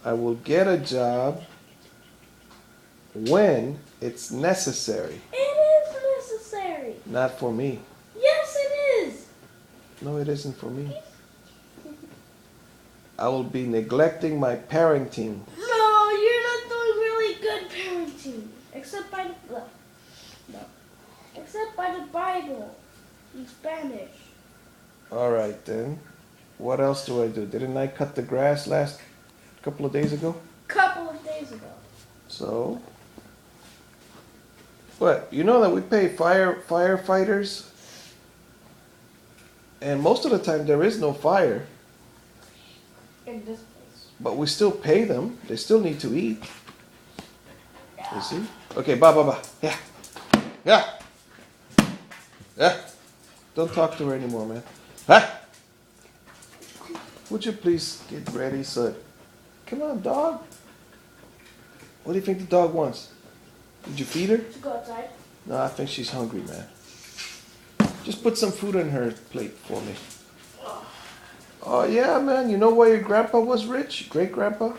I will get a job when it's necessary. It is necessary. Not for me. Yes, it is. No, it isn't for me. I will be neglecting my parenting. No, you're not doing really good parenting. Except by the Bible in Spanish. All right then. What else do I do? Didn't I cut the grass last couple of days ago? Couple of days ago. So, what? You know that we pay firefighters, and most of the time there is no fire, In this place. but we still pay them. They still need to eat. You see? Okay, ba. Yeah. Yeah. Yeah. Don't talk to her anymore, man. Ah! Would you please get ready, son? Come on, dog. What do you think the dog wants? Did you feed her? To go outside. No, I think she's hungry, man. Just put some food on her plate for me. Oh, yeah, man. You know why your grandpa was rich? Great-grandpa?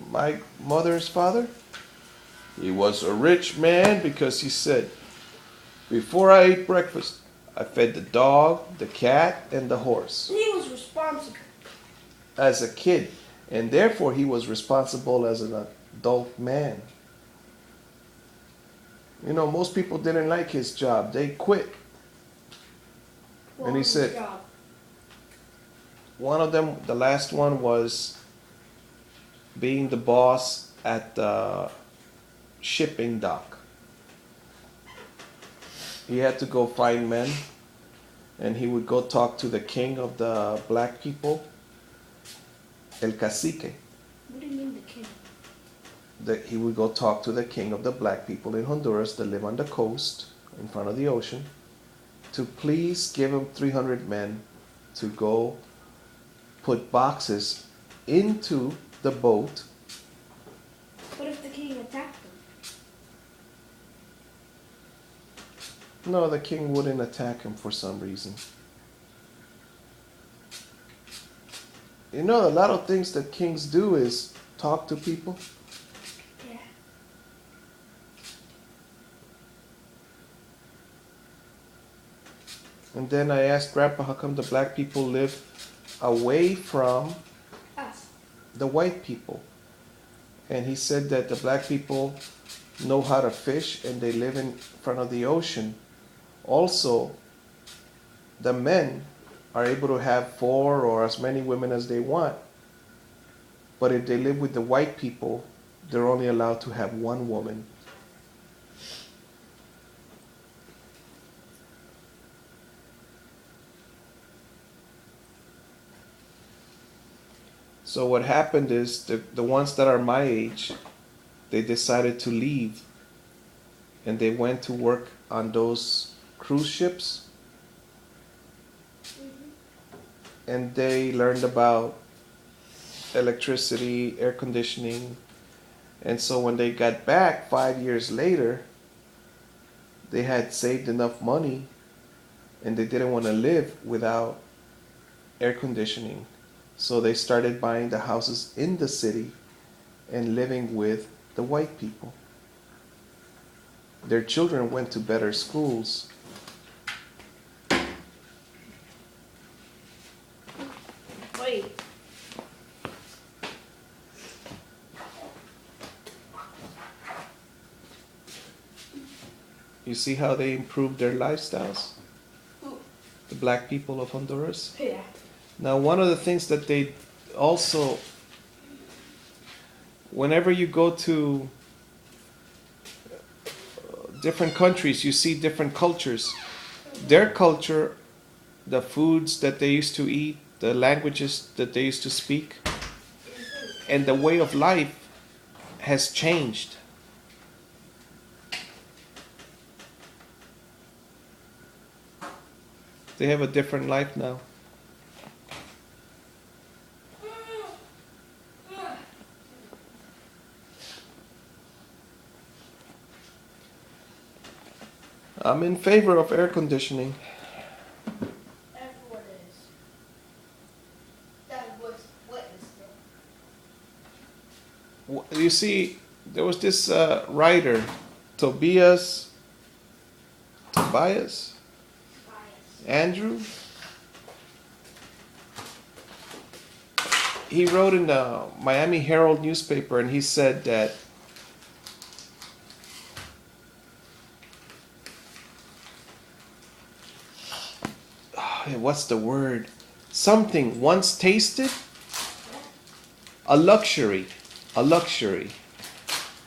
My mother's father? He was a rich man because he said, before I ate breakfast, I fed the dog, the cat, and the horse. He was responsible. As a kid, and therefore he was responsible as an adult man. You know, most people didn't like his job. They quit. What And he was his said, job? one of them, the last one was being the boss at the shipping dock. He had to go find men, and he would go talk to the king of the black people, El Cacique. What do you mean the king? He would go talk to the king of the black people in Honduras that live on the coast in front of the ocean to please give him 300 men to go put boxes into the boat. What if the king attacked them? No, the king wouldn't attack him for some reason. You know, a lot of things that kings do is talk to people. Yeah. And then I asked Grandpa, how come the black people live away from Us. the white people? And he said that the black people know how to fish and they live in front of the ocean. Also, the men are able to have 4 or as many women as they want. But if they live with the white people, they're only allowed to have 1 woman. So what happened is the ones that are my age, they decided to leave and they went to work on those cruise ships. And they learned about electricity, air conditioning. And so when they got back 5 years later, they had saved enough money and they didn't want to live without air conditioning. So they started buying the houses in the city and living with the white people. Their children went to better schools. Wait. You see how they improved their lifestyles? Who? The black people of Honduras. Yeah. Now, one of the things that they also, whenever you go to different countries, you see different cultures. Their culture, the foods that they used to eat, the languages that they used to speak, and the way of life has changed. They have a different life now. I'm in favor of air conditioning. Everyone is. That was witnessed it. You see, there was this writer, Tobias, Andrew. He wrote in the Miami Herald newspaper, and he said that what's the word? Something once tasted, a luxury, a luxury.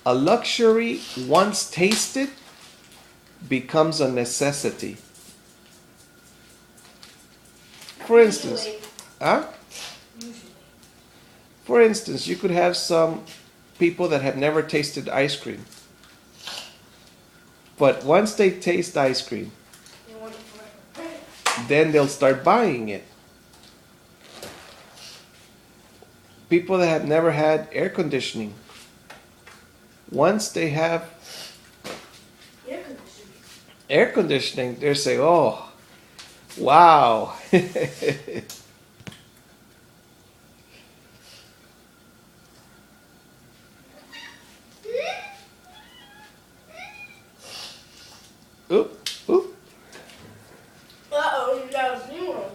A luxury once tasted becomes a necessity. For instance, huh? For instance, you could have some people that have never tasted ice cream. But once they taste ice cream, then they'll start buying it. People that have never had air conditioning, once they have air conditioning, they say, oh, wow. Oop, oop. Uh-oh, you got a new one.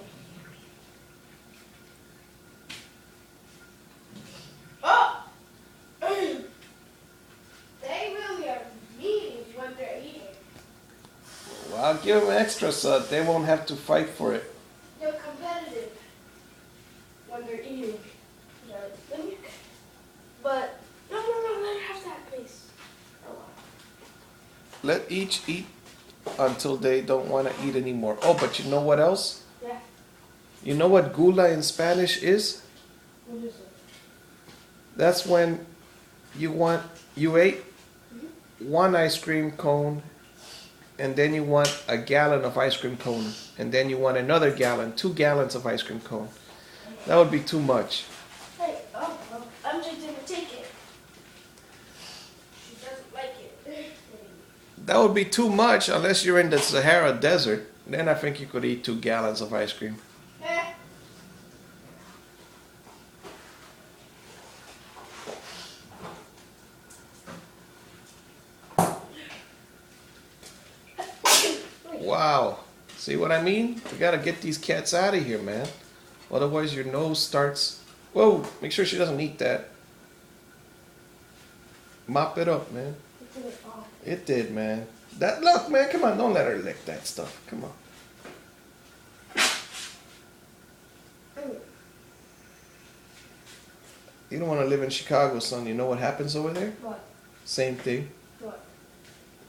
Oh! They really are mean when they're eating. Well, I'll give them extra so they won't have to fight for it. They're competitive when they're eating. But, no, let her have that, please. Let each eat until they don't want to eat anymore. Oh, but you know what else? Yeah. You know what gula in Spanish is? What is it? That's when you ate one ice cream cone, and then you want a gallon of ice cream cone, and then you want another gallon, 2 gallons of ice cream cone. That would be too much. Hey, I'm just gonna take it. She doesn't like it. That would be too much unless you're in the Sahara Desert. Then I think you could eat 2 gallons of ice cream. Wow. See what I mean? We gotta get these cats out of here, man. Otherwise your nose starts... Whoa, make sure she doesn't eat that. Mop it up, man. It did, man. Look, man, come on, don't let her lick that stuff. Come on. You don't want to live in Chicago, son. You know what happens over there? What? Same thing. What?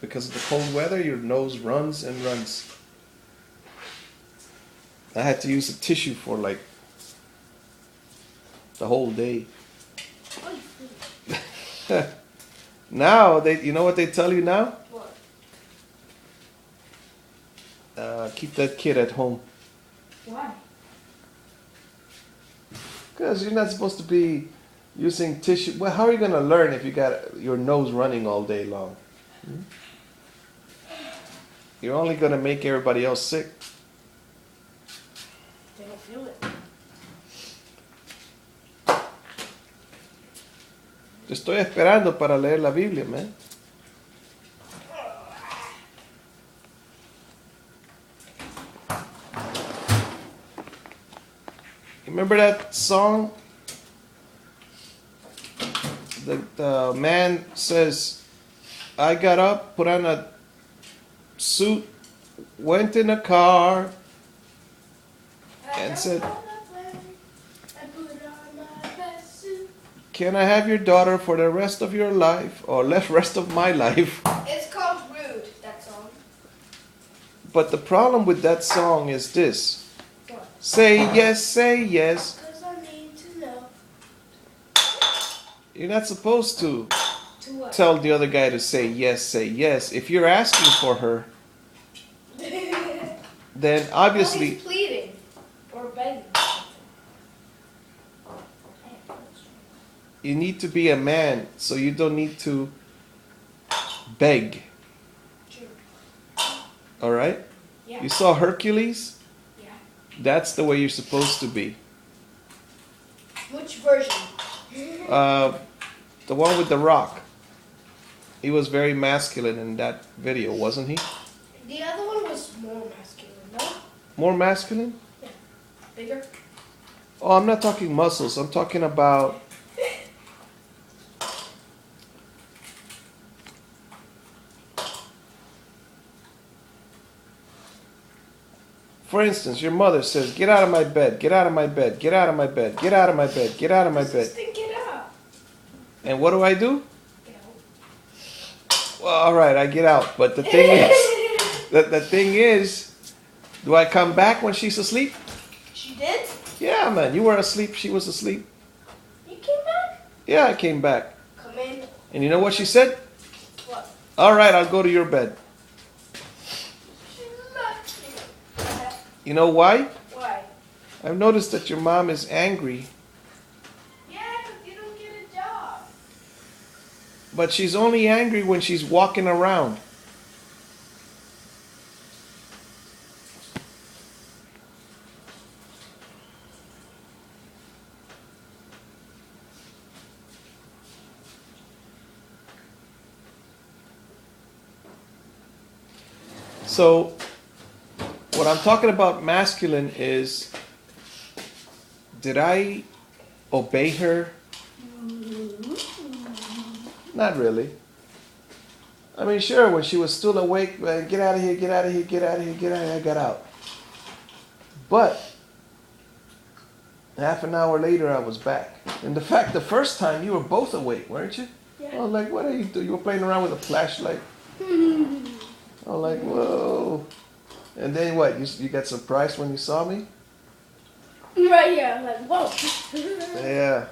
Because of the cold weather, your nose runs and runs. I had to use a tissue for like the whole day. Now, you know what they tell you now? What? Keep that kid at home. Why? Because you're not supposed to be using tissue. Well, how are you going to learn if you got your nose running all day long? You're only going to make everybody else sick. They don't feel it. Te estoy esperando para leer la Biblia, man. Remember that song? The man says, I got up, put on a suit, went in a car, and said, can I have your daughter for the rest of your life, or the rest of my life? It's called Rude, that song. But the problem with that song is this. What? Say yes, say yes. 'Cause I need to know. You're not supposed to To what? tell the other guy to say yes, say yes. If you're asking for her, then obviously... He's pleading. Or begging. You need to be a man, so you don't need to beg. True. All right? Yeah. You saw Hercules? Yeah. That's the way you're supposed to be. Which version? The one with the rock. He was very masculine in that video, wasn't he? The other one was more masculine, no? More masculine? Yeah. Bigger? Oh, I'm not talking muscles. I'm talking about... For instance, your mother says, get out of my bed, get out of my bed, get out of my bed, get out of my bed, get out of my bed. Just get up. And what do I do? Get out. Well, all right, I get out. But the thing is, the thing is, do I come back when she's asleep? She did? Yeah, man. You were asleep. She was asleep. You came back? Yeah, I came back. Come in. And you know what she said? What? All right, I'll go to your bed. She left me. You know why? Why? I've noticed that your mom is angry, Yeah, because you don't get a job. but she's only angry when she's walking around. So, what I'm talking about masculine is, did I obey her? Not really. I mean, sure, when she was still awake, get out of here, get out of here, get out of here, get out of here, I got out. But, half an hour later, I was back. And the fact, the first time, you were both awake, weren't you? Yeah. I was like, what are you doing? You were playing around with a flashlight. I was like, whoa. And then what? You got surprised when you saw me? Right here. I'm like, whoa. Yeah.